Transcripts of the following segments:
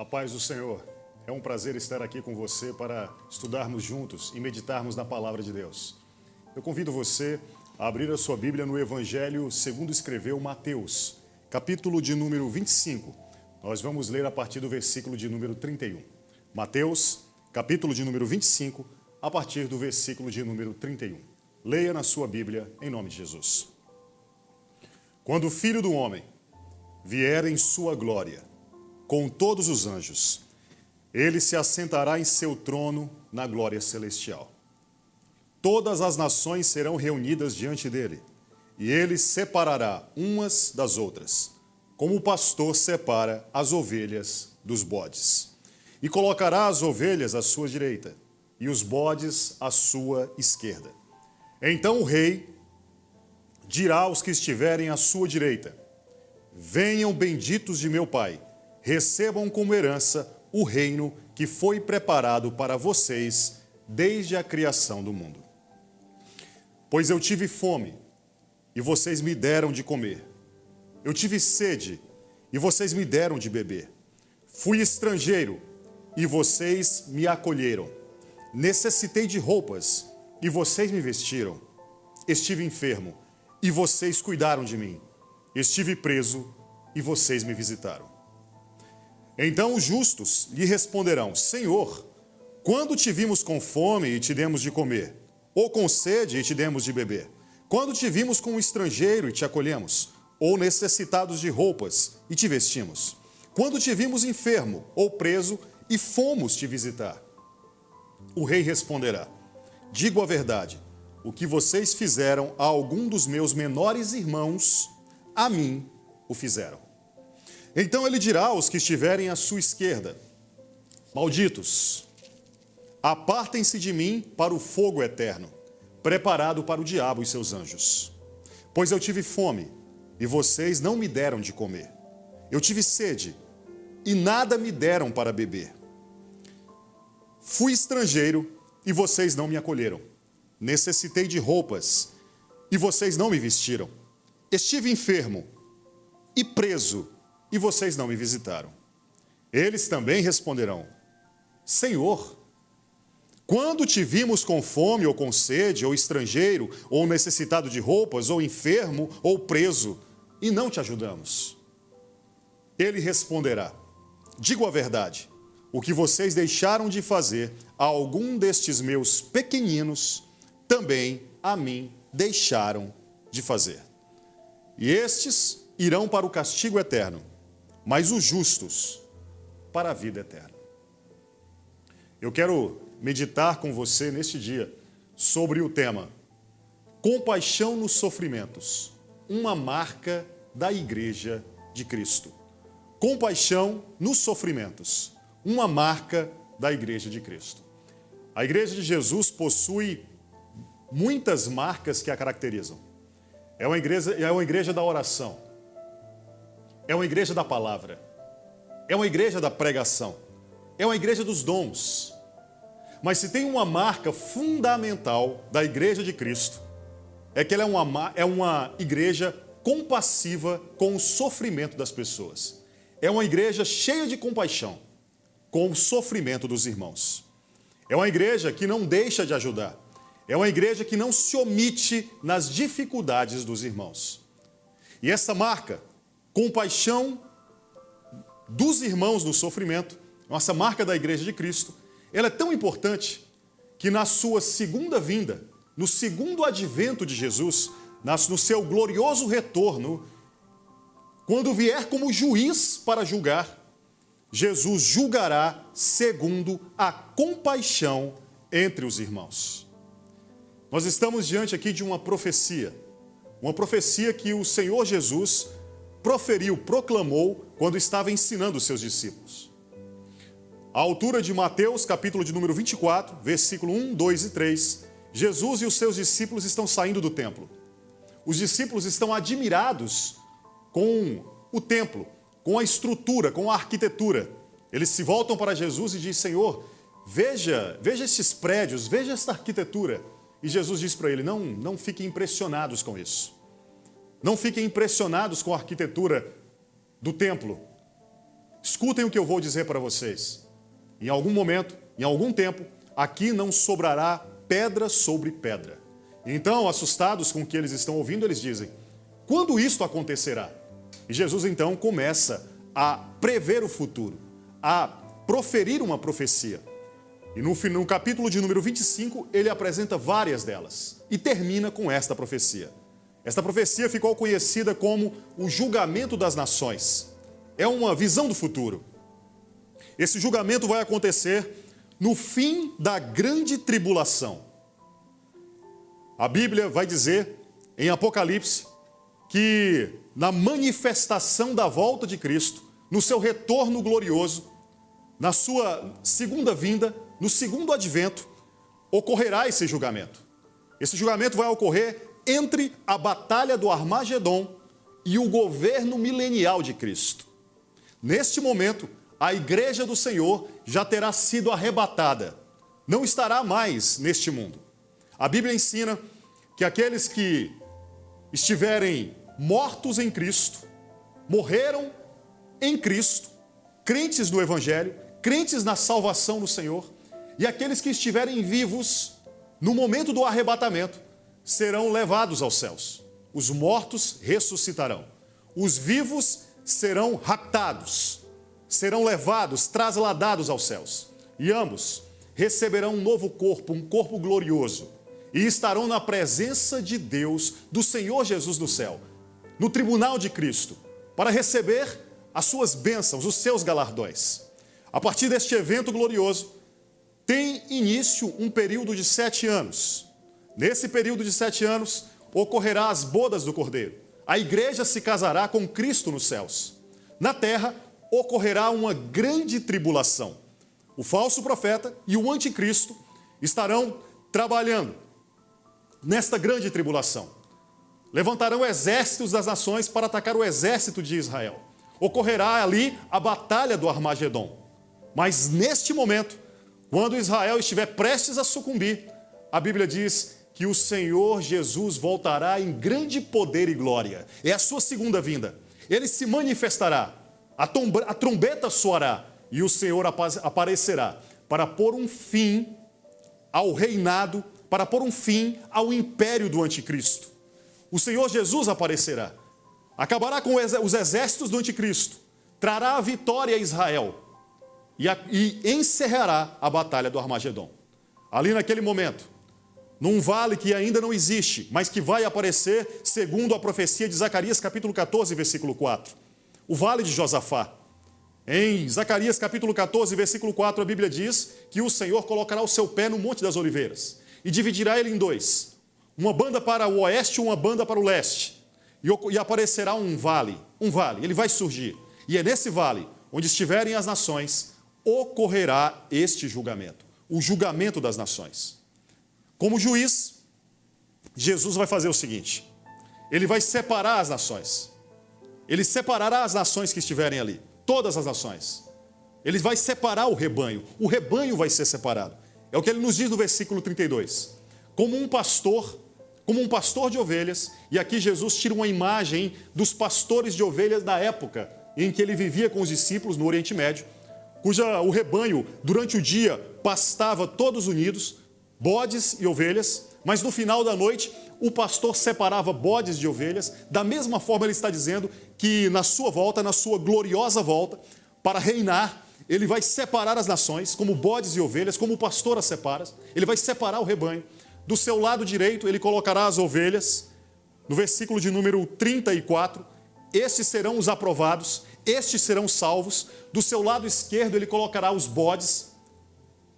paz do Senhor. É um prazer estar aqui com você para estudarmos juntos e meditarmos na palavra de Deus. Eu convido você a abrir a sua Bíblia no Evangelho segundo escreveu Mateus, capítulo de número 25. Nós vamos ler a partir do versículo de número 31. Mateus, capítulo de número 25, a partir do versículo de número 31. Leia na sua Bíblia, em nome de Jesus. Quando o Filho do Homem vier em sua glória, com todos os anjos, ele se assentará em seu trono na glória celestial. Todas as nações serão reunidas diante dele, e ele separará umas das outras, como o pastor separa as ovelhas dos bodes. E colocará as ovelhas à sua direita, e os bodes à sua esquerda. Então o rei dirá aos que estiverem à sua direita: venham benditos de meu Pai, recebam como herança o reino que foi preparado para vocês desde a criação do mundo. Pois eu tive fome, e vocês me deram de comer. Eu tive sede, e vocês me deram de beber. Fui estrangeiro, e vocês me acolheram. Necessitei de roupas, e vocês me vestiram. Estive enfermo, e vocês cuidaram de mim. Estive preso, e vocês me visitaram. Então os justos lhe responderão: Senhor, quando te vimos com fome e te demos de comer? Ou com sede e te demos de beber? Quando te vimos como estrangeiro e te acolhemos? Ou necessitados de roupas e te vestimos? Quando te vimos enfermo ou preso e fomos te visitar? O rei responderá: digo a verdade, o que vocês fizeram a algum dos meus menores irmãos, a mim o fizeram. Então ele dirá aos que estiverem à sua esquerda: malditos, apartem-se de mim para o fogo eterno, preparado para o diabo e seus anjos. Pois eu tive fome, e vocês não me deram de comer. Eu tive sede, e nada me deram para beber. Fui estrangeiro, e vocês não me acolheram. Necessitei de roupas, e vocês não me vestiram. Estive enfermo e preso, e vocês não me visitaram. Eles também responderão: Senhor, quando te vimos com fome ou com sede, ou estrangeiro, ou necessitado de roupas, ou enfermo, ou preso, e não te ajudamos? Ele responderá: digo a verdade, o que vocês deixaram de fazer a algum destes meus pequeninos, também a mim deixaram de fazer. E estes irão para o castigo eterno, mas os justos para a vida eterna. Eu quero meditar com você neste dia sobre o tema compaixão nos sofrimentos, uma marca da Igreja de Cristo. Compaixão nos sofrimentos, uma marca da Igreja de Cristo. A Igreja de Jesus possui muitas marcas que a caracterizam. É uma igreja da oração. É uma igreja da palavra. É uma igreja da pregação. É uma igreja dos dons. Mas se tem uma marca fundamental da Igreja de Cristo, é que ela é uma igreja compassiva com o sofrimento das pessoas. É uma igreja cheia de compaixão com o sofrimento dos irmãos. É uma igreja que não deixa de ajudar. É uma igreja que não se omite nas dificuldades dos irmãos. E essa marca, compaixão dos irmãos no sofrimento, nossa marca da Igreja de Cristo, ela é tão importante que na sua segunda vinda, no segundo advento de Jesus, no seu glorioso retorno, quando vier como juiz para julgar, Jesus julgará segundo a compaixão entre os irmãos. Nós estamos diante aqui de uma profecia que o Senhor Jesus proferiu, proclamou, quando estava ensinando os seus discípulos. À altura de Mateus, capítulo de número 24, versículo 1, 2 e 3, Jesus e os seus discípulos estão saindo do templo. Os discípulos estão admirados com o templo, com a estrutura, com a arquitetura. Eles se voltam para Jesus e dizem: Senhor, veja esses prédios, veja essa arquitetura. E Jesus diz para ele: não fiquem impressionados com isso. Não fiquem impressionados com a arquitetura do templo. escutem o que eu vou dizer para vocês. Em algum momento, em algum tempo, aqui não sobrará pedra sobre pedra. Então, assustados com o que eles estão ouvindo, eles dizem: quando isto acontecerá? E Jesus então começa a prever o futuro, a proferir uma profecia. E no capítulo de número 25, ele apresenta várias delas e termina com esta profecia. Esta profecia ficou conhecida como o julgamento das nações. É uma visão do futuro. Esse julgamento vai acontecer no fim da grande tribulação. A Bíblia vai dizer, em Apocalipse, que na manifestação da volta de Cristo, no seu retorno glorioso, na sua segunda vinda, no segundo advento, ocorrerá esse julgamento. Esse julgamento vai ocorrer entre a batalha do Armagedon e o governo milenial de Cristo. Neste momento, a igreja do Senhor já terá sido arrebatada, não estará mais neste mundo. A Bíblia ensina que aqueles que estiverem mortos em Cristo, morreram em Cristo, crentes no Evangelho, crentes na salvação do Senhor, e aqueles que estiverem vivos no momento do arrebatamento serão levados aos céus. Os mortos ressuscitarão. Os vivos serão raptados, serão levados, trasladados aos céus. E ambos receberão um novo corpo, um corpo glorioso, e estarão na presença de Deus, do Senhor Jesus do céu, no tribunal de Cristo, para receber as suas bênçãos, os seus galardões. A partir deste evento glorioso, tem início um período de 7 anos. Nesse período de 7 anos, ocorrerá as bodas do Cordeiro. A igreja se casará com Cristo nos céus. Na terra, ocorrerá uma grande tribulação. O falso profeta e o anticristo estarão trabalhando nesta grande tribulação. Levantarão exércitos das nações para atacar o exército de Israel. Ocorrerá ali a batalha do Armagedon. Mas neste momento, quando Israel estiver prestes a sucumbir, a Bíblia diz que o Senhor Jesus voltará em grande poder e glória. É a sua segunda vinda. Ele se manifestará, a trombeta soará e o Senhor aparecerá para pôr um fim ao reinado, para pôr um fim ao império do anticristo. O Senhor Jesus aparecerá, acabará com os exércitos do anticristo, trará a vitória a Israel e encerrará a batalha do Armagedon. Ali naquele momento, num vale que ainda não existe, mas que vai aparecer segundo a profecia de Zacarias capítulo 14, versículo 4. O vale de Josafá. Em Zacarias capítulo 14, versículo 4, a Bíblia diz que o Senhor colocará o seu pé no Monte das Oliveiras e dividirá ele em dois. Uma banda para o oeste e uma banda para o leste. E aparecerá um vale, ele vai surgir. E é nesse vale, onde estiverem as nações, ocorrerá este julgamento, o julgamento das nações. Como juiz, Jesus vai fazer o seguinte: ele vai separar as nações. Ele separará as nações que estiverem ali, todas as nações. Ele vai separar o rebanho vai ser separado. É o que ele nos diz no versículo 32. Como um pastor de ovelhas, e aqui Jesus tira uma imagem dos pastores de ovelhas da época em que ele vivia com os discípulos no Oriente Médio, o rebanho, durante o dia, pastava todos unidos, bodes e ovelhas, mas no final da noite, o pastor separava bodes de ovelhas. Da mesma forma, ele está dizendo que na sua volta, na sua gloriosa volta, para reinar, ele vai separar as nações, como bodes e ovelhas, como o pastor as separa. Ele vai separar o rebanho. Do seu lado direito, ele colocará as ovelhas. No versículo de número 34, estes serão os aprovados, estes serão salvos. Do seu lado esquerdo, ele colocará os bodes.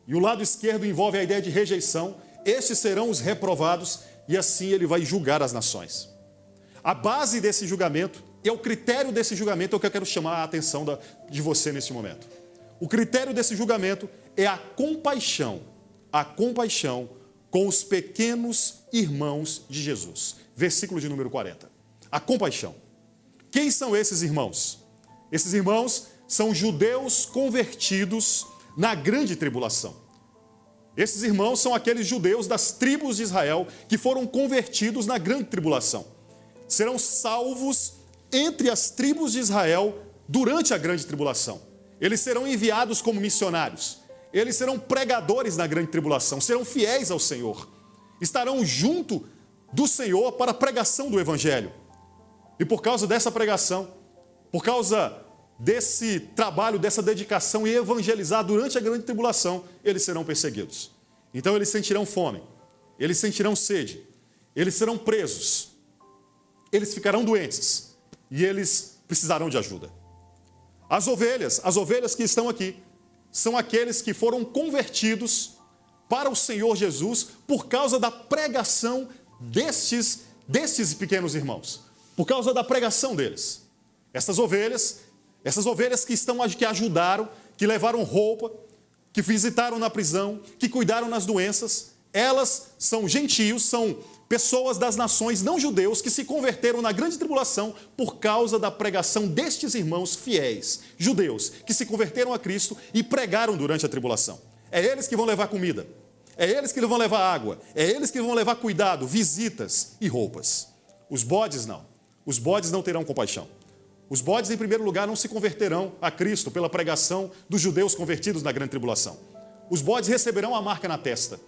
E o lado esquerdo envolve a ideia de rejeição. Estes serão os reprovados. E assim ele vai julgar as nações. A base desse julgamento, e o critério desse julgamento é o que eu quero chamar a atenção de você neste momento. O critério desse julgamento é a compaixão com os pequenos irmãos de Jesus. Versículo de número 40. A compaixão. Quem são esses irmãos? Esses irmãos são judeus convertidos na grande tribulação. Esses irmãos são aqueles judeus das tribos de Israel que foram convertidos na grande tribulação. Serão salvos entre as tribos de Israel durante a grande tribulação. Eles serão enviados como missionários. Eles serão pregadores na grande tribulação, serão fiéis ao Senhor. Estarão junto do Senhor para a pregação do Evangelho. E por causa dessa pregação, por causa desse trabalho, dessa dedicação em evangelizar durante a grande tribulação, eles serão perseguidos. Então eles sentirão fome, eles sentirão sede, eles serão presos, eles ficarão doentes e eles precisarão de ajuda. As ovelhas que estão aqui, são aqueles que foram convertidos para o Senhor Jesus por causa da pregação destes pequenos irmãos, por causa da pregação deles. Essas ovelhas que ajudaram, que levaram roupa, que visitaram na prisão, que cuidaram nas doenças, elas são gentios, são pessoas das nações não judeus que se converteram na grande tribulação por causa da pregação destes irmãos fiéis, judeus, que se converteram a Cristo e pregaram durante a tribulação. É eles que vão levar comida, é eles que vão levar água, é eles que vão levar cuidado, visitas e roupas. Os bodes não terão compaixão. Os bodes, em primeiro lugar, não se converterão a Cristo pela pregação dos judeus convertidos na grande tribulação. Os bodes receberão a marca na testa.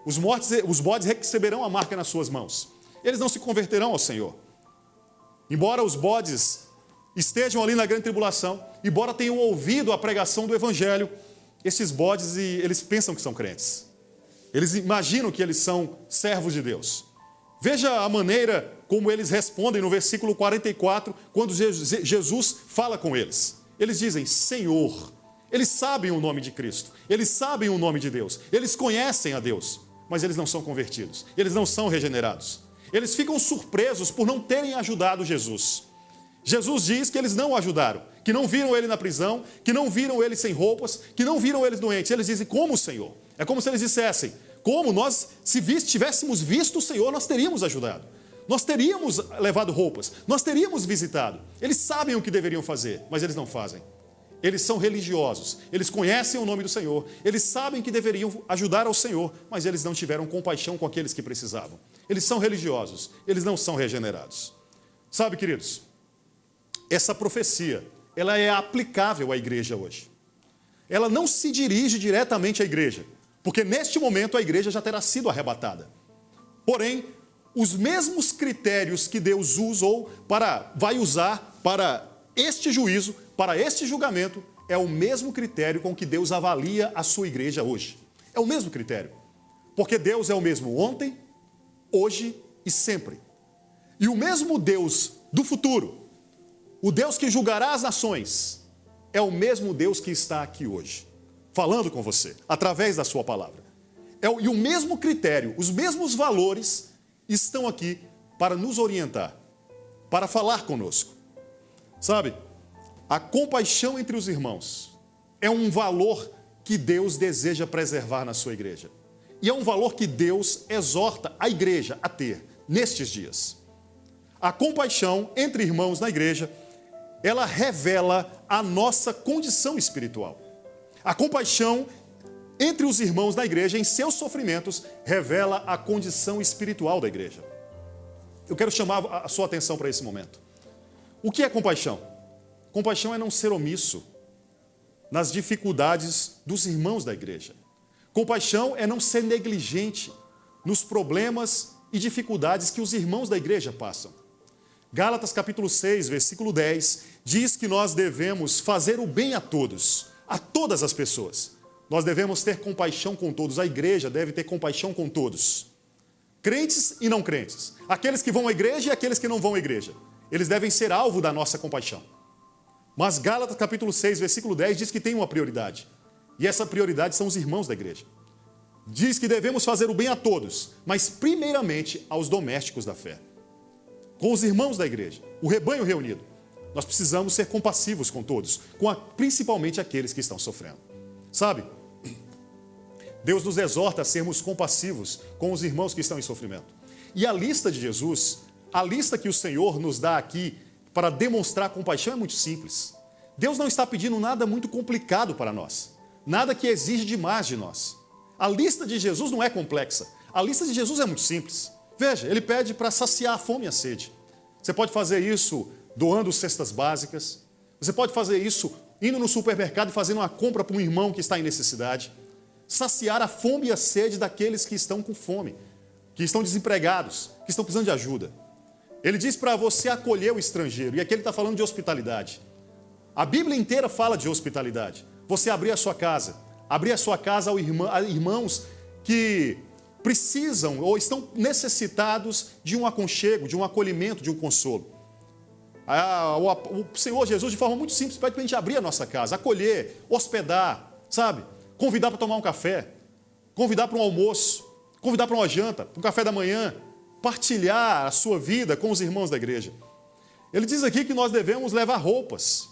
Os bodes receberão a marca nas suas mãos. Eles não se converterão ao Senhor. Embora os bodes estejam ali na grande tribulação, embora tenham ouvido a pregação do Evangelho, esses bodes, eles pensam que são crentes. Eles imaginam que eles são servos de Deus. Veja a maneira como eles respondem no versículo 44, quando Jesus fala com eles. Eles dizem, Senhor. Eles sabem o nome de Cristo, eles sabem o nome de Deus, eles conhecem a Deus, mas eles não são convertidos, eles não são regenerados. Eles ficam surpresos por não terem ajudado Jesus. Jesus diz que eles não o ajudaram, que não viram ele na prisão, que não viram ele sem roupas, que não viram ele doente. Eles dizem, como, Senhor? É como se eles dissessem, como nós, se tivéssemos visto o Senhor, nós teríamos ajudado. Nós teríamos levado roupas, nós teríamos visitado. Eles sabem o que deveriam fazer, mas eles não fazem. Eles são religiosos, eles conhecem o nome do Senhor, eles sabem que deveriam ajudar ao Senhor, mas eles não tiveram compaixão com aqueles que precisavam. Eles são religiosos, eles não são regenerados. Sabe, queridos, essa profecia, ela é aplicável à igreja hoje. Ela não se dirige diretamente à igreja, porque neste momento a igreja já terá sido arrebatada. Porém, os mesmos critérios que Deus vai usar para este juízo, para este julgamento, é o mesmo critério com que Deus avalia a sua igreja hoje. É o mesmo critério. Porque Deus é o mesmo ontem, hoje e sempre. E o mesmo Deus do futuro, o Deus que julgará as nações, é o mesmo Deus que está aqui hoje, falando com você, através da sua palavra. E o mesmo critério, os mesmos valores estão aqui para nos orientar, para falar conosco. Sabe, a compaixão entre os irmãos é um valor que Deus deseja preservar na sua igreja. E é um valor que Deus exorta a igreja a ter nestes dias. A compaixão entre irmãos na igreja, ela revela a nossa condição espiritual. A compaixão entre os irmãos na igreja, em seus sofrimentos, revela a condição espiritual da igreja. Eu quero chamar a sua atenção para esse momento. O que é compaixão? Compaixão é não ser omisso nas dificuldades dos irmãos da igreja. Compaixão é não ser negligente nos problemas e dificuldades que os irmãos da igreja passam. Gálatas capítulo 6, versículo 10, diz que nós devemos fazer o bem a todos, a todas as pessoas. Nós devemos ter compaixão com todos, a igreja deve ter compaixão com todos. Crentes e não crentes, aqueles que vão à igreja e aqueles que não vão à igreja. Eles devem ser alvo da nossa compaixão. Mas Gálatas capítulo 6, versículo 10 diz que tem uma prioridade. E essa prioridade são os irmãos da igreja. Diz que devemos fazer o bem a todos, mas primeiramente aos domésticos da fé. Com os irmãos da igreja, o rebanho reunido. Nós precisamos ser compassivos com todos, principalmente aqueles que estão sofrendo. Sabe, Deus nos exorta a sermos compassivos com os irmãos que estão em sofrimento. E a lista de Jesus, a lista que o Senhor nos dá aqui para demonstrar compaixão é muito simples. Deus não está pedindo nada muito complicado para nós, nada que exige demais de nós. A lista de Jesus não é complexa, a lista de Jesus é muito simples. Veja, ele pede para saciar a fome e a sede. Você pode fazer isso doando cestas básicas, você pode fazer isso indo no supermercado e fazendo uma compra para um irmão que está em necessidade. Saciar a fome e a sede daqueles que estão com fome, que estão desempregados, que estão precisando de ajuda. Ele diz para você acolher o estrangeiro, e aqui ele está falando de hospitalidade. A Bíblia inteira fala de hospitalidade. Você abrir a sua casa a irmãos que precisam ou estão necessitados de um aconchego, de um acolhimento, de um consolo. O Senhor Jesus, de forma muito simples, pede para a gente abrir a nossa casa, acolher, hospedar, sabe? Convidar para tomar um café, convidar para um almoço, convidar para uma janta, para um café da manhã, partilhar a sua vida com os irmãos da igreja. Ele diz aqui que nós devemos levar roupas.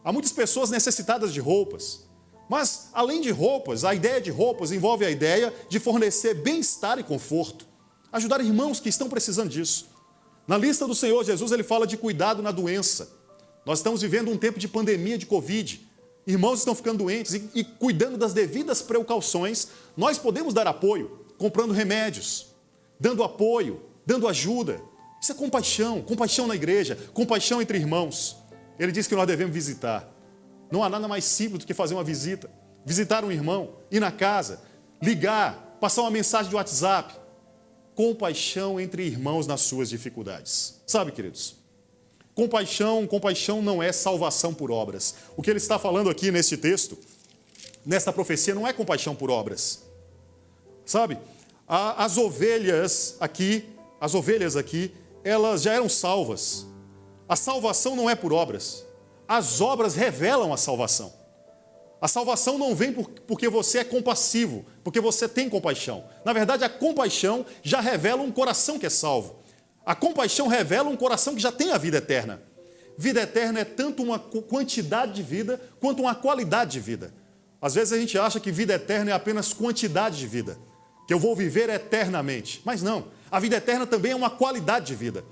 Há muitas pessoas necessitadas de roupas. Mas, além de roupas, a ideia de roupas envolve a ideia de fornecer bem-estar e conforto. Ajudar irmãos que estão precisando disso. Na lista do Senhor Jesus, ele fala de cuidado na doença. Nós estamos vivendo um tempo de pandemia de Covid. Irmãos estão ficando doentes e cuidando das devidas precauções, nós podemos dar apoio, comprando remédios, dando apoio, dando ajuda. Isso é compaixão, compaixão na igreja, compaixão entre irmãos. Ele diz que nós devemos visitar. Não há nada mais simples do que fazer uma visita. Visitar um irmão, ir na casa, ligar, passar uma mensagem de WhatsApp. Compaixão entre irmãos nas suas dificuldades. Sabe, queridos? Compaixão não é salvação por obras. O que ele está falando aqui neste texto, nesta profecia, não é compaixão por obras. Sabe? As ovelhas aqui, elas já eram salvas. A salvação não é por obras. As obras revelam a salvação. A salvação não vem porque você é compassivo, porque você tem compaixão. Na verdade, a compaixão já revela um coração que é salvo. A compaixão revela um coração que já tem a vida eterna. Vida eterna é tanto uma quantidade de vida quanto uma qualidade de vida. Às vezes a gente acha que vida eterna é apenas quantidade de vida, que eu vou viver eternamente. Mas não, a vida eterna também é uma qualidade de vida.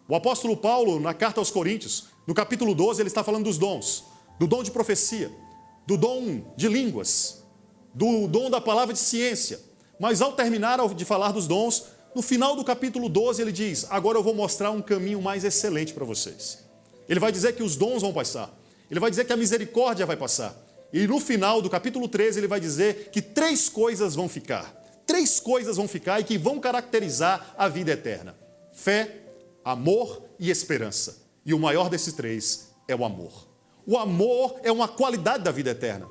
O apóstolo Paulo, na carta aos Coríntios, no capítulo 12, ele está falando dos dons. Do dom de profecia, do dom de línguas, do dom da palavra de ciência. Mas ao terminar de falar dos dons, no final do capítulo 12 ele diz, agora eu vou mostrar um caminho mais excelente para vocês. Ele vai dizer que os dons vão passar. Ele vai dizer que a misericórdia vai passar. E no final do capítulo 13 ele vai dizer que 3 coisas vão ficar. 3 coisas vão ficar e que vão caracterizar a vida eterna. Fé, amor e esperança. E o maior desses 3 é o amor. O amor é uma qualidade da vida eterna.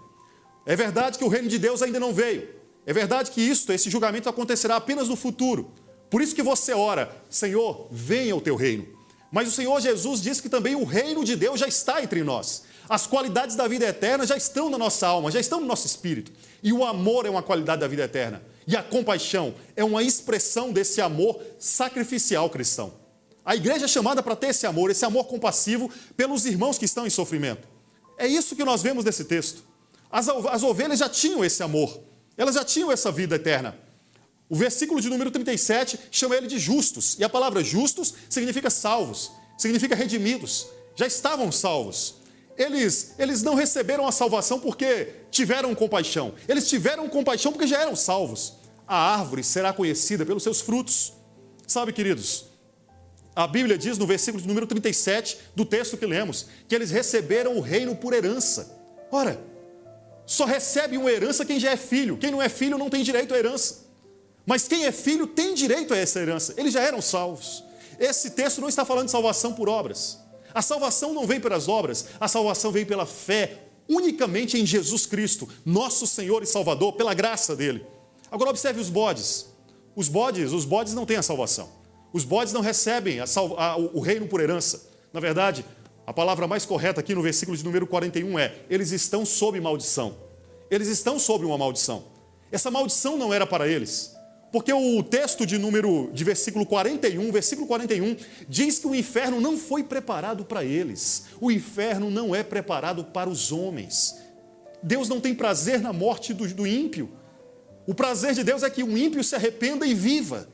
É verdade que o reino de Deus ainda não veio. É verdade que esse julgamento acontecerá apenas no futuro. Por isso que você ora, Senhor, venha o teu reino. Mas o Senhor Jesus diz que também o reino de Deus já está entre nós. As qualidades da vida eterna já estão na nossa alma, já estão no nosso espírito. E o amor é uma qualidade da vida eterna. E a compaixão é uma expressão desse amor sacrificial cristão. A igreja é chamada para ter esse amor compassivo pelos irmãos que estão em sofrimento. É isso que nós vemos nesse texto. As ovelhas já tinham esse amor. Elas já tinham essa vida eterna. O versículo de número 37 chama ele de justos. E a palavra justos significa salvos, significa redimidos. Já estavam salvos. Eles não receberam a salvação porque tiveram compaixão. Eles tiveram compaixão porque já eram salvos. A árvore será conhecida pelos seus frutos. Sabe, queridos, a Bíblia diz no versículo de número 37 do texto que lemos, que eles receberam o reino por herança. Ora, só recebe uma herança quem já é filho. Quem não é filho não tem direito à herança. Mas quem é filho tem direito a essa herança. Eles já eram salvos. Esse texto não está falando de salvação por obras. A salvação não vem pelas obras, a salvação vem pela fé, unicamente em Jesus Cristo, nosso Senhor e Salvador, pela graça dele. Agora observe os bodes. Os bodes não têm a salvação. Os bodes não recebem o reino por herança. Na verdade, a palavra mais correta aqui no versículo de número 41 é: eles estão sob maldição. Eles estão sob uma maldição. Essa maldição não era para eles. Porque o texto de versículo 41 diz que o inferno não foi preparado para eles. O inferno não é preparado para os homens. Deus não tem prazer na morte do ímpio. O prazer de Deus é que o ímpio se arrependa e viva.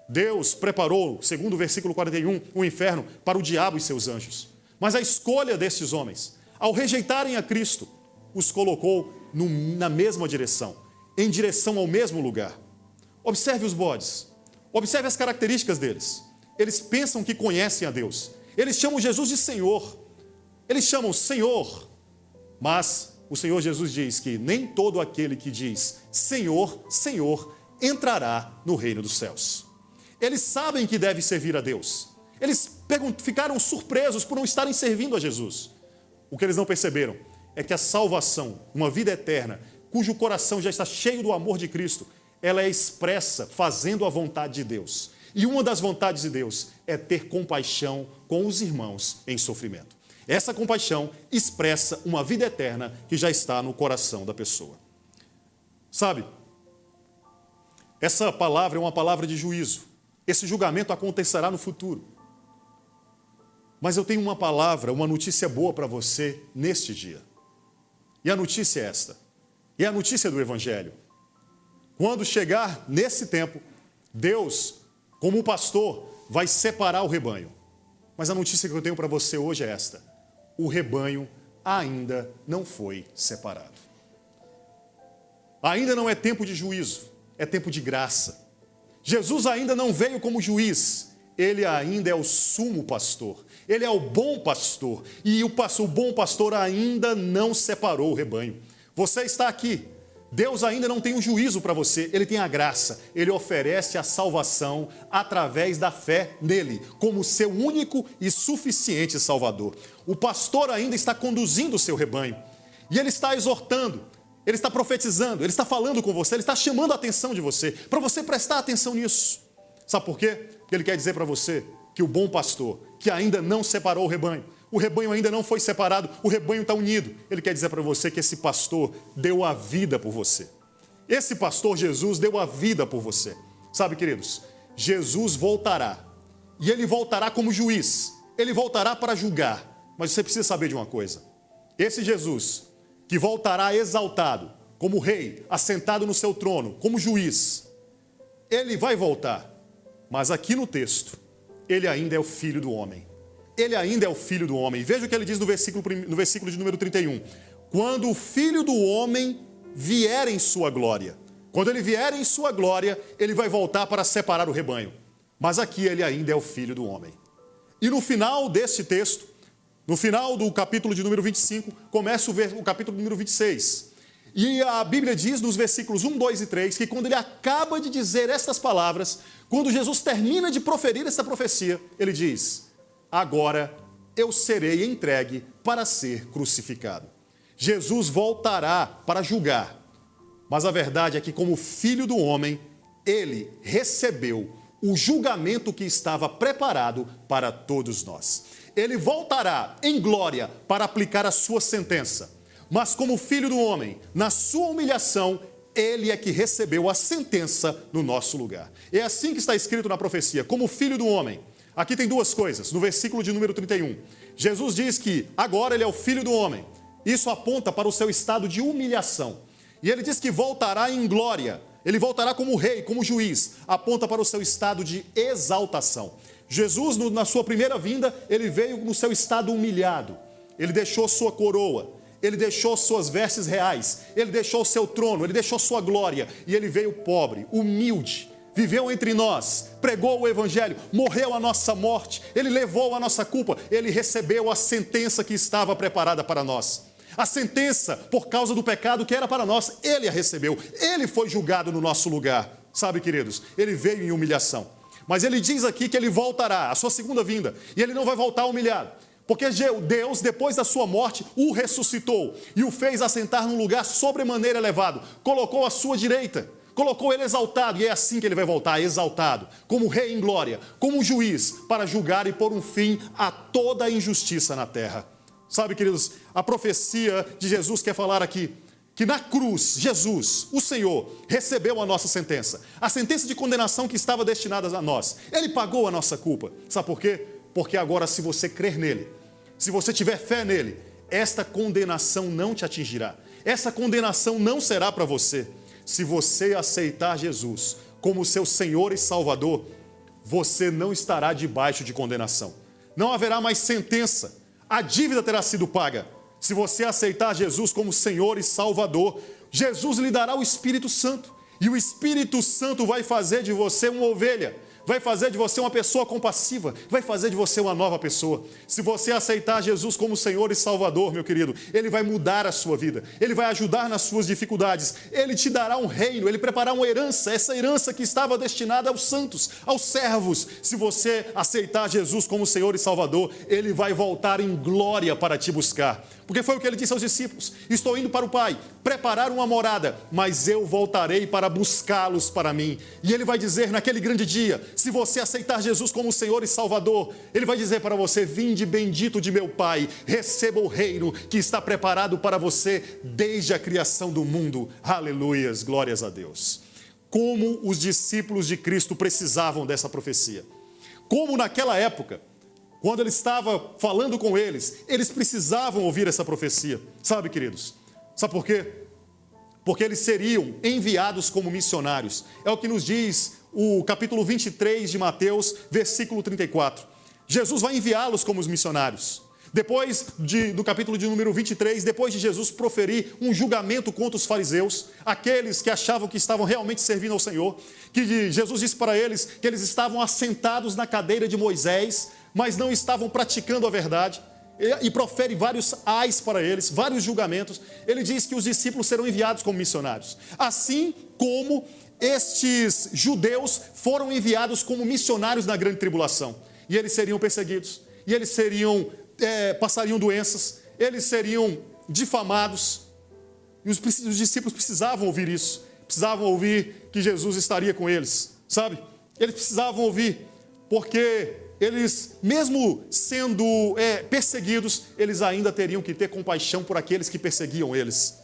Deus preparou, segundo o versículo 41, o inferno para o diabo e seus anjos. Mas a escolha destes homens, ao rejeitarem a Cristo, os colocou na mesma direção, em direção ao mesmo lugar. Observe os bodes, observe as características deles. Eles pensam que conhecem a Deus. Eles chamam Jesus de Senhor. Eles chamam Senhor. Mas o Senhor Jesus diz que nem todo aquele que diz Senhor, Senhor, entrará no reino dos céus. Eles sabem que devem servir a Deus. Eles ficaram surpresos por não estarem servindo a Jesus. O que eles não perceberam é que a salvação, uma vida eterna, cujo coração já está cheio do amor de Cristo, ela é expressa fazendo a vontade de Deus. E uma das vontades de Deus é ter compaixão com os irmãos em sofrimento. Essa compaixão expressa uma vida eterna que já está no coração da pessoa. Sabe, essa palavra é uma palavra de juízo. Esse julgamento acontecerá no futuro. Mas eu tenho uma palavra, uma notícia boa para você neste dia. E a notícia é esta. E é a notícia do Evangelho. Quando chegar nesse tempo, Deus, como pastor, vai separar o rebanho. Mas a notícia que eu tenho para você hoje é esta. O rebanho ainda não foi separado. Ainda não é tempo de juízo, é tempo de graça. Jesus ainda não veio como juiz, ele ainda é o sumo pastor. Ele é o bom pastor. E o bom pastor ainda não separou o rebanho. Você está aqui. Deus ainda não tem um juízo para você, ele tem a graça. Ele oferece a salvação através da fé nele, como seu único e suficiente Salvador. O pastor ainda está conduzindo o seu rebanho. E ele está exortando, ele está profetizando, ele está falando com você, ele está chamando a atenção de você, para você prestar atenção nisso. Sabe por quê? Ele quer dizer para você que o bom pastor, que ainda não separou o rebanho ainda não foi separado, o rebanho está unido. Ele quer dizer para você que esse pastor deu a vida por você. Esse pastor Jesus deu a vida por você. Sabe, queridos, Jesus voltará. E ele voltará como juiz. Ele voltará para julgar. Mas você precisa saber de uma coisa. Esse Jesus, que voltará exaltado, como rei, assentado no seu trono, como juiz, ele vai voltar. Mas aqui no texto, ele ainda é o Filho do Homem. Ele ainda é o Filho do Homem. Veja o que ele diz no versículo de número 31. Quando o Filho do Homem vier em sua glória. Quando ele vier em sua glória, ele vai voltar para separar o rebanho. Mas aqui ele ainda é o Filho do Homem. E no final desse texto, no final do capítulo de número 25, começa o capítulo número 26. E a Bíblia diz nos versículos 1, 2 e 3, que quando ele acaba de dizer estas palavras, quando Jesus termina de proferir essa profecia, ele diz: agora eu serei entregue para ser crucificado. Jesus voltará para julgar, mas a verdade é que como Filho do Homem, ele recebeu o julgamento que estava preparado para todos nós. Ele voltará em glória para aplicar a sua sentença, mas como Filho do Homem, na sua humilhação, ele é que recebeu a sentença no nosso lugar. É assim que está escrito na profecia, como Filho do Homem. Aqui tem duas coisas, no versículo de número 31. Jesus diz que agora ele é o Filho do Homem. Isso aponta para o seu estado de humilhação. E ele diz que voltará em glória. Ele voltará como rei, como juiz. Aponta para o seu estado de exaltação. Jesus, na sua primeira vinda, ele veio no seu estado humilhado. Ele deixou sua coroa. Ele deixou suas vestes reais. Ele deixou seu trono. Ele deixou sua glória. E ele veio pobre, humilde. Viveu entre nós, pregou o Evangelho, morreu a nossa morte, ele levou a nossa culpa, ele recebeu a sentença que estava preparada para nós. A sentença por causa do pecado que era para nós, ele a recebeu, ele foi julgado no nosso lugar. Sabe, queridos, ele veio em humilhação. Mas ele diz aqui que ele voltará, a sua segunda vinda, e ele não vai voltar humilhado. Porque Deus, depois da sua morte, o ressuscitou e o fez assentar num lugar sobremaneira elevado, colocou à sua direita. Colocou ele exaltado, e é assim que ele vai voltar, exaltado, como rei em glória, como juiz, para julgar e pôr um fim a toda a injustiça na terra. Sabe, queridos, a profecia de Jesus quer falar aqui, que na cruz, Jesus, o Senhor, recebeu a nossa sentença. A sentença de condenação que estava destinada a nós. Ele pagou a nossa culpa. Sabe por quê? Porque agora, se você crer nele, se você tiver fé nele, esta condenação não te atingirá. Essa condenação não será para você. Se você aceitar Jesus como seu Senhor e Salvador, você não estará debaixo de condenação. Não haverá mais sentença. A dívida terá sido paga. Se você aceitar Jesus como Senhor e Salvador, Jesus lhe dará o Espírito Santo. E o Espírito Santo vai fazer de você uma ovelha. vai fazer de você uma pessoa compassiva, vai fazer de você uma nova pessoa. Se você aceitar Jesus como Senhor e Salvador, meu querido, Ele vai mudar a sua vida, Ele vai ajudar nas suas dificuldades, Ele te dará um reino, Ele preparará uma herança, essa herança que estava destinada aos santos, aos servos. Se você aceitar Jesus como Senhor e Salvador, Ele vai voltar em glória para te buscar. Porque foi o que Ele disse aos discípulos: estou indo para o Pai, preparar uma morada, mas eu voltarei para buscá-los para mim. E Ele vai dizer naquele grande dia, se você aceitar Jesus como Senhor e Salvador, Ele vai dizer para você: vinde bendito de meu Pai, receba o reino que está preparado para você desde a criação do mundo. Aleluias, glórias a Deus. Como os discípulos de Cristo precisavam dessa profecia. Como naquela época, quando Ele estava falando com eles precisavam ouvir essa profecia. Sabe, queridos? Sabe por quê? Porque eles seriam enviados como missionários. É o que nos diz o capítulo 23 de Mateus, versículo 34. Jesus vai enviá-los como os missionários. Depois do capítulo de número 23, depois de Jesus proferir um julgamento contra os fariseus, aqueles que achavam que estavam realmente servindo ao Senhor, que Jesus disse para eles que eles estavam assentados na cadeira de Moisés, mas não estavam praticando a verdade, e profere vários ais para eles, vários julgamentos. Ele diz que os discípulos serão enviados como missionários, assim como estes judeus foram enviados como missionários na grande tribulação, e eles seriam perseguidos, e eles passariam doenças, eles seriam difamados, e os discípulos precisavam ouvir isso, precisavam ouvir que Jesus estaria com eles, sabe? Eles precisavam ouvir, porque eles, mesmo sendo perseguidos, eles ainda teriam que ter compaixão por aqueles que perseguiam eles.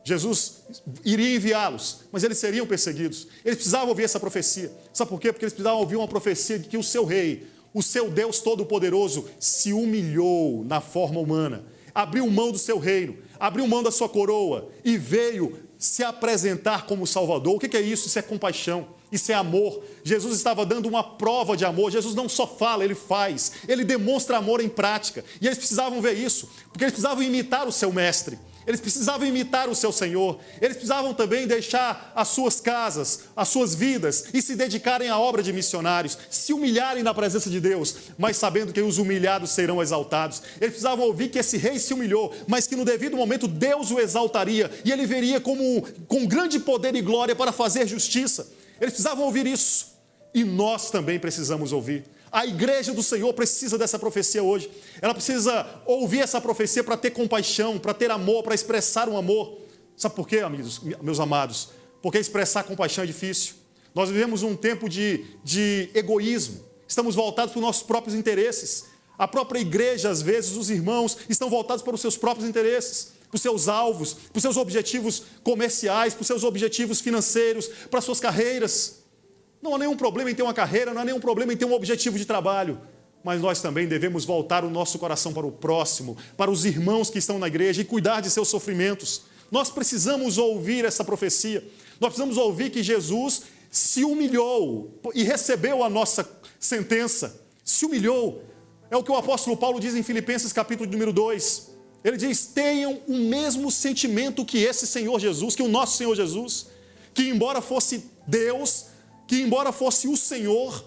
Jesus iria enviá-los, mas eles seriam perseguidos. Eles precisavam ouvir essa profecia. Sabe por quê? Porque eles precisavam ouvir uma profecia de que o seu rei, o seu Deus Todo-Poderoso, se humilhou na forma humana, abriu mão do seu reino, abriu mão da sua coroa e veio se apresentar como Salvador. O que é isso? Isso é compaixão, isso é amor. Jesus estava dando uma prova de amor. Jesus não só fala, Ele faz, Ele demonstra amor em prática. E eles precisavam ver isso, porque eles precisavam imitar o seu mestre, eles precisavam imitar o seu Senhor, eles precisavam também deixar as suas casas, as suas vidas e se dedicarem à obra de missionários, se humilharem na presença de Deus, mas sabendo que os humilhados serão exaltados. Eles precisavam ouvir que esse rei se humilhou, mas que no devido momento Deus o exaltaria e ele veria com grande poder e glória para fazer justiça. Eles precisavam ouvir isso, e nós também precisamos ouvir. A igreja do Senhor precisa dessa profecia hoje. Ela precisa ouvir essa profecia para ter compaixão, para ter amor, para expressar um amor. Sabe por quê, amigos, meus amados? Porque expressar compaixão é difícil. Nós vivemos um tempo de egoísmo. Estamos voltados para os nossos próprios interesses. A própria igreja, às vezes, os irmãos estão voltados para os seus próprios interesses, para os seus alvos, para os seus objetivos comerciais, para os seus objetivos financeiros, para as suas carreiras. Não há nenhum problema em ter uma carreira, não há nenhum problema em ter um objetivo de trabalho, mas nós também devemos voltar o nosso coração para o próximo, para os irmãos que estão na igreja e cuidar de seus sofrimentos. Nós precisamos ouvir essa profecia, nós precisamos ouvir que Jesus se humilhou e recebeu a nossa sentença, se humilhou. É o que o apóstolo Paulo diz em Filipenses capítulo número 2. Ele diz: tenham o mesmo sentimento que esse Senhor Jesus, que o nosso Senhor Jesus, que embora fosse Deus, que embora fosse o Senhor,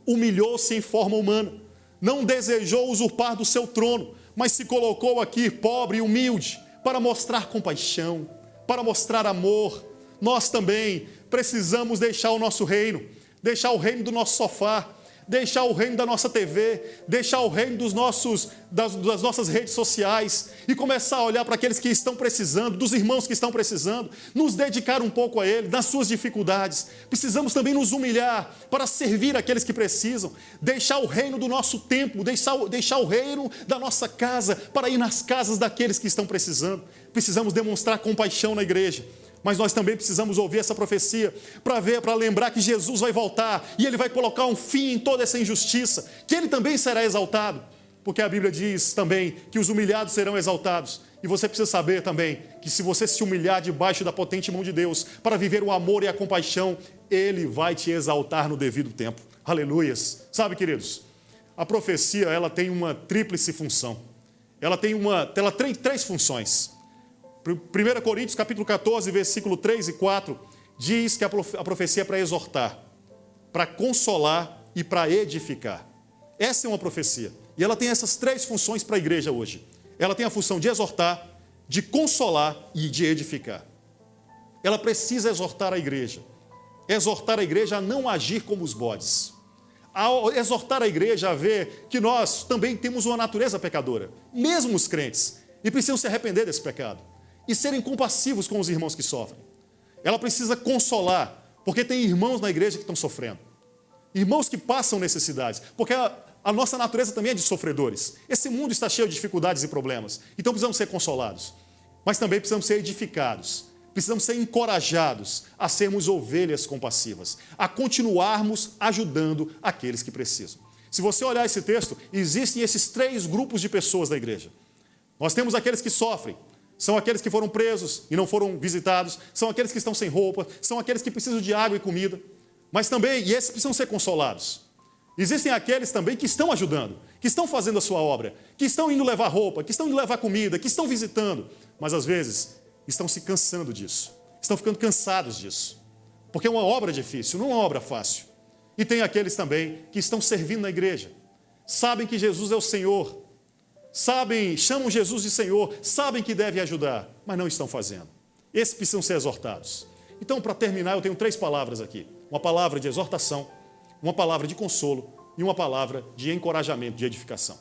humilhou-se em forma humana, não desejou usurpar do seu trono, mas se colocou aqui pobre e humilde, para mostrar compaixão, para mostrar amor. Nós também precisamos deixar o nosso reino, deixar o reino do nosso sofá, deixar o reino da nossa TV, deixar o reino das nossas redes sociais e começar a olhar para aqueles que estão precisando, dos irmãos que estão precisando, nos dedicar um pouco a eles, nas suas dificuldades. Precisamos também nos humilhar para servir aqueles que precisam, deixar o reino do nosso templo, deixar o reino da nossa casa para ir nas casas daqueles que estão precisando. Precisamos demonstrar compaixão na igreja. Mas nós também precisamos ouvir essa profecia para lembrar que Jesus vai voltar e Ele vai colocar um fim em toda essa injustiça, que Ele também será exaltado, porque a Bíblia diz também que os humilhados serão exaltados. E você precisa saber também que se você se humilhar debaixo da potente mão de Deus para viver o amor e a compaixão, Ele vai te exaltar no devido tempo. Aleluias! Sabe, queridos, a profecia ela tem uma tríplice função. Ela tem três funções. 1 Coríntios capítulo 14, versículo 3 e 4, diz que a profecia é para exortar. para consolar e para edificar. Essa é uma profecia. E ela tem essas três funções para a igreja hoje. Ela tem a função de exortar, de consolar e de edificar. Ela precisa exortar a igreja a não agir como os bodes. Ao exortar a igreja a ver que nós também temos uma natureza pecadora, mesmo os crentes, e precisam se arrepender desse pecado e serem compassivos com os irmãos que sofrem. Ela precisa consolar, porque tem irmãos na igreja que estão sofrendo, irmãos que passam necessidades, porque a nossa natureza também é de sofredores. Esse mundo está cheio de dificuldades e problemas, então precisamos ser consolados, mas também precisamos ser edificados. Precisamos ser encorajados a sermos ovelhas compassivas, a continuarmos ajudando aqueles que precisam. Se você olhar esse texto, existem esses três grupos de pessoas na igreja. Nós temos aqueles que sofrem, são aqueles que foram presos e não foram visitados, são aqueles que estão sem roupa, são aqueles que precisam de água e comida, mas também, e esses precisam ser consolados. Existem aqueles também que estão ajudando, que estão fazendo a sua obra, que estão indo levar roupa, que estão indo levar comida, que estão visitando, mas às vezes estão se cansando disso, estão ficando cansados disso, porque é uma obra difícil, não é uma obra fácil. E tem aqueles também que estão servindo na igreja, sabem que Jesus é o Senhor, chamam Jesus de Senhor, sabem que devem ajudar, mas não estão fazendo. Esses precisam ser exortados. Então, para terminar, eu tenho três palavras aqui: uma palavra de exortação, uma palavra de consolo e uma palavra de encorajamento, de edificação.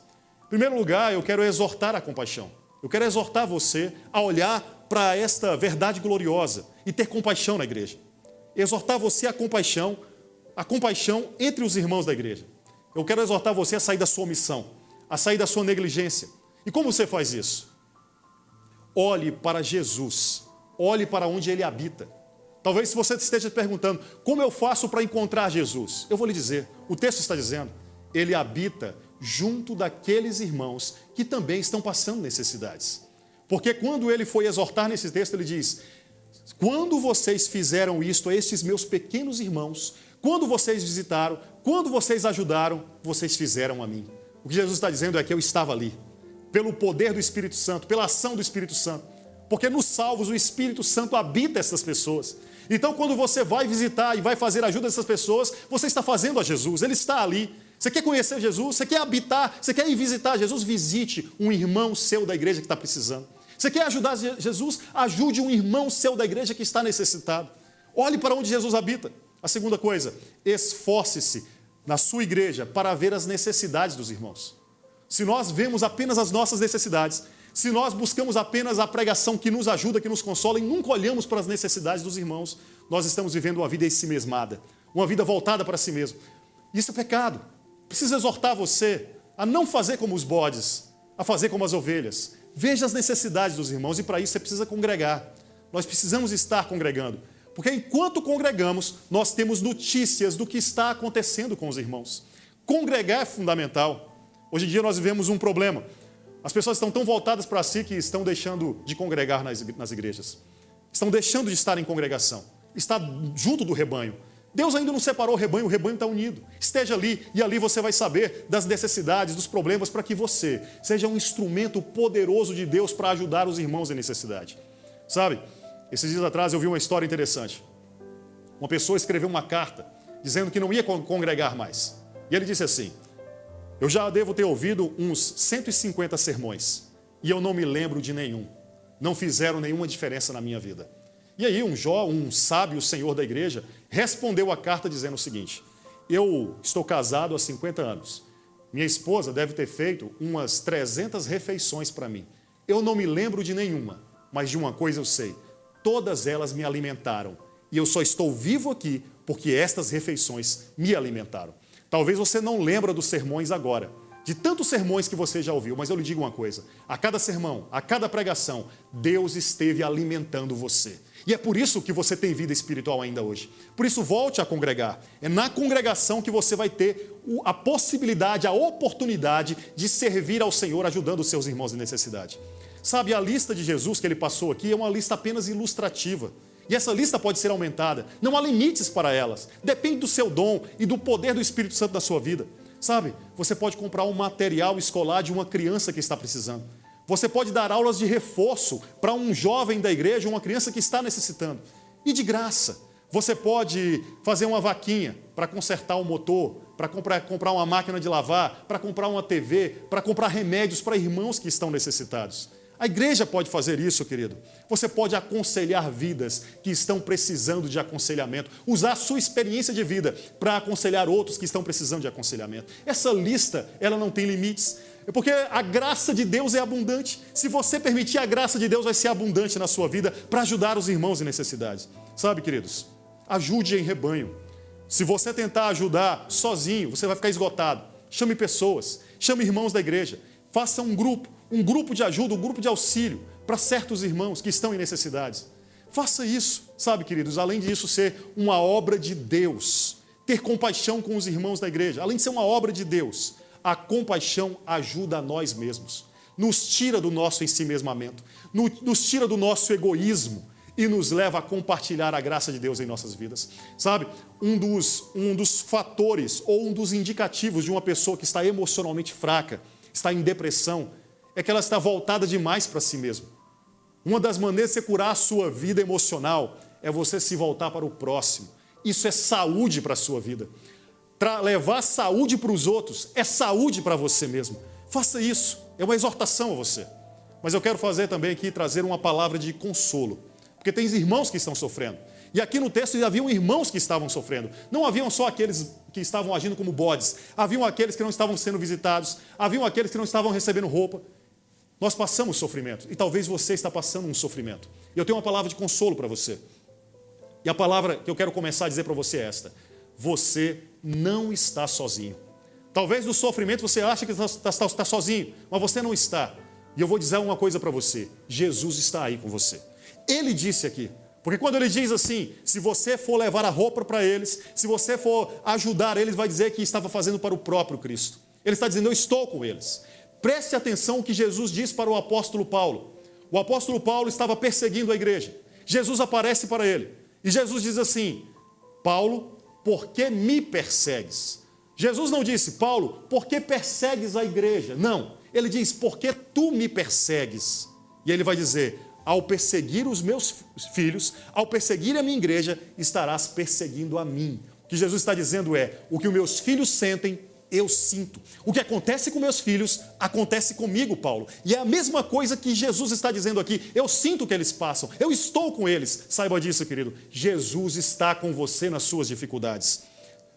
Em primeiro lugar, eu quero exortar a compaixão. Eu quero exortar você a olhar para esta verdade gloriosa e ter compaixão na igreja. Exortar você a compaixão entre os irmãos da igreja. Eu quero exortar você a sair da sua omissão, a sair da sua negligência. E como você faz isso? Olhe para Jesus, olhe para onde Ele habita. Talvez se você esteja perguntando, como eu faço para encontrar Jesus? Eu vou lhe dizer, o texto está dizendo, Ele habita junto daqueles irmãos que também estão passando necessidades. Porque quando ele foi exortar nesse texto, ele diz, quando vocês fizeram isto a estes meus pequenos irmãos, quando vocês visitaram, quando vocês ajudaram, vocês fizeram a mim. O que Jesus está dizendo é que eu estava ali, pelo poder do Espírito Santo, pela ação do Espírito Santo. Porque nos salvos o Espírito Santo habita essas pessoas. Então quando você vai visitar e vai fazer ajuda dessas pessoas, você está fazendo a Jesus, Ele está ali. Você quer conhecer Jesus? Você quer habitar? Você quer ir visitar Jesus? Visite um irmão seu da igreja que está precisando. Você quer ajudar Jesus? Ajude um irmão seu da igreja que está necessitado. Olhe para onde Jesus habita. A segunda coisa, esforce-se na sua igreja para ver as necessidades dos irmãos. Se nós vemos apenas as nossas necessidades, se nós buscamos apenas a pregação que nos ajuda, que nos consola e nunca olhamos para as necessidades dos irmãos, nós estamos vivendo uma vida ensimesmada, uma vida voltada para si mesmo. Isso é pecado. Preciso exortar você a não fazer como os bodes, a fazer como as ovelhas. Veja as necessidades dos irmãos e para isso você precisa congregar. Nós precisamos estar congregando. Porque enquanto congregamos, nós temos notícias do que está acontecendo com os irmãos. Congregar é fundamental. Hoje em dia nós vivemos um problema. As pessoas estão tão voltadas para si que estão deixando de congregar nas igrejas. Estão deixando de estar em congregação. Está junto do rebanho. Deus ainda não separou o rebanho está unido. Esteja ali e ali você vai saber das necessidades, dos problemas, para que você seja um instrumento poderoso de Deus para ajudar os irmãos em necessidade. Sabe, esses dias atrás eu vi uma história interessante. Uma pessoa escreveu uma carta dizendo que não ia congregar mais. E ele disse assim, eu já devo ter ouvido uns 150 sermões e eu não me lembro de nenhum. Não fizeram nenhuma diferença na minha vida. E aí um sábio senhor da igreja respondeu a carta dizendo o seguinte, eu estou casado há 50 anos, minha esposa deve ter feito umas 300 refeições para mim. Eu não me lembro de nenhuma, mas de uma coisa eu sei, todas elas me alimentaram e eu só estou vivo aqui porque estas refeições me alimentaram. Talvez você não lembre dos sermões agora, de tantos sermões que você já ouviu, mas eu lhe digo uma coisa, a cada sermão, a cada pregação, Deus esteve alimentando você. E é por isso que você tem vida espiritual ainda hoje. Por isso, volte a congregar. É na congregação que você vai ter a possibilidade, a oportunidade de servir ao Senhor, ajudando os seus irmãos em necessidade. Sabe, a lista de Jesus que ele passou aqui é uma lista apenas ilustrativa. E essa lista pode ser aumentada. Não há limites para elas. Depende do seu dom e do poder do Espírito Santo na sua vida. Sabe, você pode comprar um material escolar de uma criança que está precisando. Você pode dar aulas de reforço para um jovem da igreja, uma criança que está necessitando. E de graça. Você pode fazer uma vaquinha para consertar o motor, para comprar uma máquina de lavar, para comprar uma TV, para comprar remédios para irmãos que estão necessitados. A igreja pode fazer isso, querido. Você pode aconselhar vidas que estão precisando de aconselhamento. Usar a sua experiência de vida para aconselhar outros que estão precisando de aconselhamento. Essa lista, ela não tem limites. Porque a graça de Deus é abundante. Se você permitir, a graça de Deus vai ser abundante na sua vida para ajudar os irmãos em necessidades. Sabe, queridos? Ajude em rebanho. Se você tentar ajudar sozinho, você vai ficar esgotado. Chame pessoas, chame irmãos da igreja. Faça um grupo de ajuda, um grupo de auxílio para certos irmãos que estão em necessidades. Faça isso, sabe, queridos, além disso ser uma obra de Deus, ter compaixão com os irmãos da igreja, além de ser uma obra de Deus, a compaixão ajuda a nós mesmos, nos tira do nosso ensimesmamento, nos tira do nosso egoísmo e nos leva a compartilhar a graça de Deus em nossas vidas. Sabe, um dos fatores ou um dos indicativos de uma pessoa que está emocionalmente fraca, está em depressão, é que ela está voltada demais para si mesma. Uma das maneiras de você curar a sua vida emocional é você se voltar para o próximo. Isso é saúde para a sua vida. Levar saúde para os outros é saúde para você mesmo. Faça isso, é uma exortação a você. Mas eu quero fazer também aqui, trazer uma palavra de consolo. Porque tem irmãos que estão sofrendo. E aqui no texto haviam irmãos que estavam sofrendo. Não haviam só aqueles que estavam agindo como bodes. Haviam aqueles que não estavam sendo visitados. Haviam aqueles que não estavam recebendo roupa. Nós passamos sofrimento. E talvez você está passando um sofrimento. E eu tenho uma palavra de consolo para você. E a palavra que eu quero começar a dizer para você é esta. Você não está sozinho. Talvez no sofrimento você ache que está sozinho. Mas você não está. E eu vou dizer uma coisa para você. Jesus está aí com você. Ele disse aqui. Porque quando ele diz assim, se você for levar a roupa para eles, se você for ajudar eles, vai dizer que estava fazendo para o próprio Cristo. Ele está dizendo, eu estou com eles. Preste atenção o que Jesus diz para o apóstolo Paulo. O apóstolo Paulo estava perseguindo a igreja. Jesus aparece para ele. E Jesus diz assim, Paulo, por que me persegues? Jesus não disse, Paulo, por que persegues a igreja? Não, ele diz, por que tu me persegues? E ele vai dizer, ao perseguir os meus filhos, ao perseguir a minha igreja, estarás perseguindo a mim. O que Jesus está dizendo é, o que os meus filhos sentem, eu sinto. O que acontece com meus filhos, acontece comigo, Paulo. E é a mesma coisa que Jesus está dizendo aqui, eu sinto o que eles passam, eu estou com eles. Saiba disso, querido, Jesus está com você nas suas dificuldades.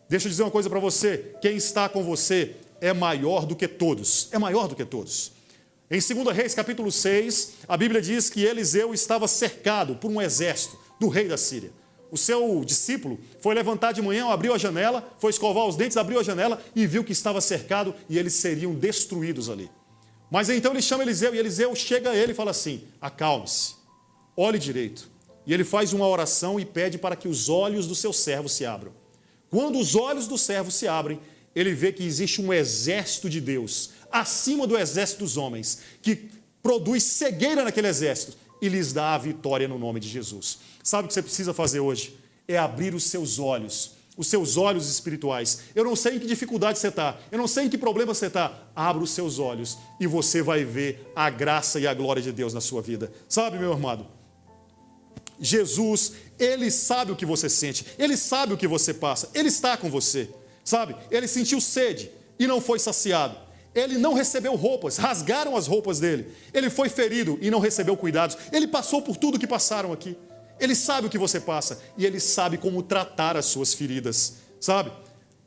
Deixa eu dizer uma coisa para você, quem está com você é maior do que todos, é maior do que todos. Em 2 Reis, capítulo 6, a Bíblia diz que Eliseu estava cercado por um exército do rei da Síria. O seu discípulo foi levantar de manhã, abriu a janela, foi escovar os dentes, abriu a janela e viu que estava cercado e eles seriam destruídos ali. Mas então ele chama Eliseu e Eliseu chega a ele e fala assim, acalme-se, olhe direito. E ele faz uma oração e pede para que os olhos do seu servo se abram. Quando os olhos do servo se abrem, ele vê que existe um exército de Deus, acima do exército dos homens, que produz cegueira naquele exército e lhes dá a vitória no nome de Jesus. Sabe o que você precisa fazer hoje? É abrir os seus olhos espirituais. Eu não sei em que dificuldade você está, eu não sei em que problema você está. Abra os seus olhos e você vai ver a graça e a glória de Deus na sua vida. Sabe, meu amado? Jesus, Ele sabe o que você sente, Ele sabe o que você passa, Ele está com você. Sabe, ele sentiu sede e não foi saciado. Ele não recebeu roupas, rasgaram as roupas dele. Ele foi ferido e não recebeu cuidados. Ele passou por tudo que passaram aqui. Ele sabe o que você passa e ele sabe como tratar as suas feridas. Sabe,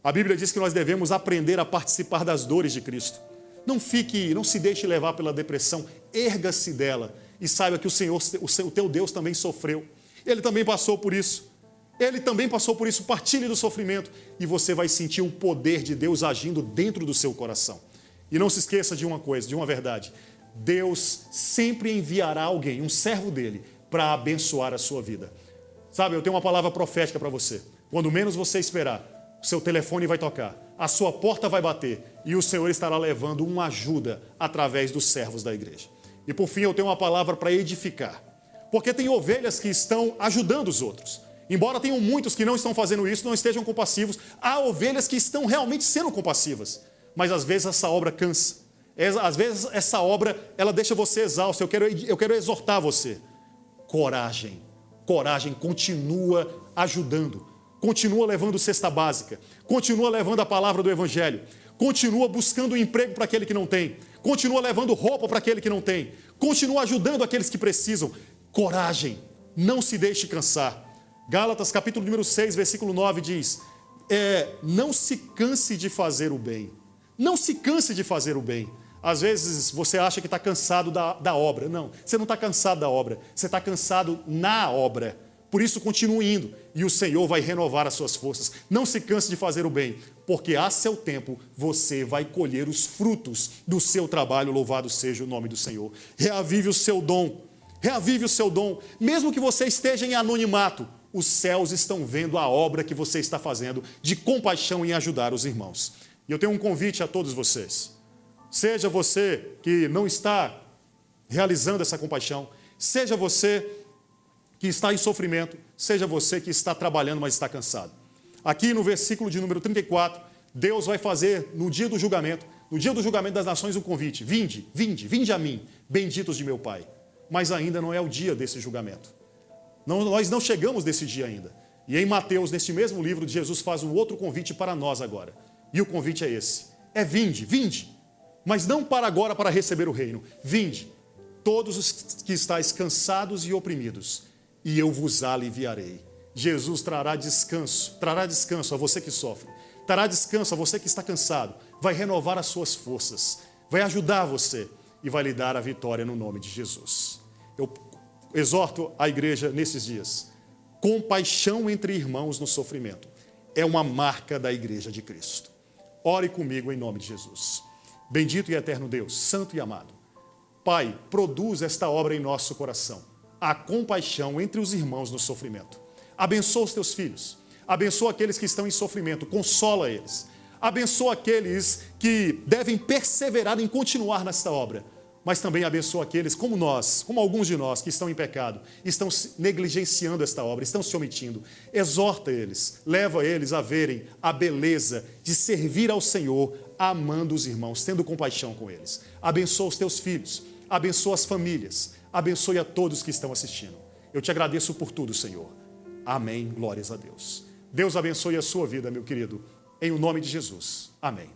a Bíblia diz que nós devemos aprender a participar das dores de Cristo. Não se deixe levar pela depressão, erga-se dela e saiba que o teu Deus também sofreu. Ele também passou por isso. Ele também passou por isso, partilhe do sofrimento e você vai sentir o poder de Deus agindo dentro do seu coração. E não se esqueça de uma coisa, de uma verdade. Deus sempre enviará alguém, um servo dele, para abençoar a sua vida. Sabe, eu tenho uma palavra profética para você. Quando menos você esperar, o seu telefone vai tocar, a sua porta vai bater e o Senhor estará levando uma ajuda através dos servos da igreja. E por fim eu tenho uma palavra para edificar. Porque tem ovelhas que estão ajudando os outros. Embora tenham muitos que não estão fazendo isso, não estejam compassivos, há ovelhas que estão realmente sendo compassivas. Mas às vezes essa obra cansa. Às vezes essa obra, ela deixa você exausto. Eu quero exortar você. Coragem. coragem, continua ajudando, continua levando cesta básica, continua levando a palavra do Evangelho, continua buscando um emprego para aquele que não tem, continua levando roupa para aquele que não tem, continua ajudando aqueles que precisam. Coragem, não se deixe cansar. Gálatas capítulo número 6, versículo 9 diz, não se canse de fazer o bem. Não se canse de fazer o bem. Às vezes você acha que está cansado da obra. Não, você não está cansado da obra, você está cansado na obra. Por isso continue indo e o Senhor vai renovar as suas forças. Não se canse de fazer o bem, porque a seu tempo você vai colher os frutos do seu trabalho. Louvado seja o nome do Senhor. Reavive o seu dom, reavive o seu dom. Mesmo que você esteja em anonimato, os céus estão vendo a obra que você está fazendo de compaixão em ajudar os irmãos. E eu tenho um convite a todos vocês. Seja você que não está realizando essa compaixão, seja você que está em sofrimento, seja você que está trabalhando, mas está cansado. Aqui no versículo de número 34, Deus vai fazer no dia do julgamento das nações, um convite. Vinde a mim, benditos de meu Pai. Mas ainda não é o dia desse julgamento. Nós não chegamos desse dia ainda. E em Mateus, neste mesmo livro, Jesus faz um outro convite para nós agora. E o convite é esse. Vinde. Mas não para agora para receber o reino. Vinde, todos os que estáis cansados e oprimidos, e eu vos aliviarei. Jesus trará descanso a você que sofre, trará descanso a você que está cansado, vai renovar as suas forças, vai ajudar você e vai lhe dar a vitória no nome de Jesus. Eu exorto a igreja nesses dias, compaixão entre irmãos no sofrimento, é uma marca da igreja de Cristo. Ore comigo em nome de Jesus. Bendito e eterno Deus, santo e amado, Pai, produz esta obra em nosso coração, a compaixão entre os irmãos no sofrimento. Abençoa os teus filhos, abençoa aqueles que estão em sofrimento, consola eles, abençoa aqueles que devem perseverar em continuar nesta obra, mas também abençoa aqueles como nós, como alguns de nós que estão em pecado, estão negligenciando esta obra, estão se omitindo. Exorta eles, leva eles a verem a beleza de servir ao Senhor, amando os irmãos, tendo compaixão com eles. Abençoa os teus filhos, abençoa as famílias, abençoe a todos que estão assistindo. Eu te agradeço por tudo, Senhor. Amém, glórias a Deus. Deus abençoe a sua vida, meu querido, em o nome de Jesus. Amém.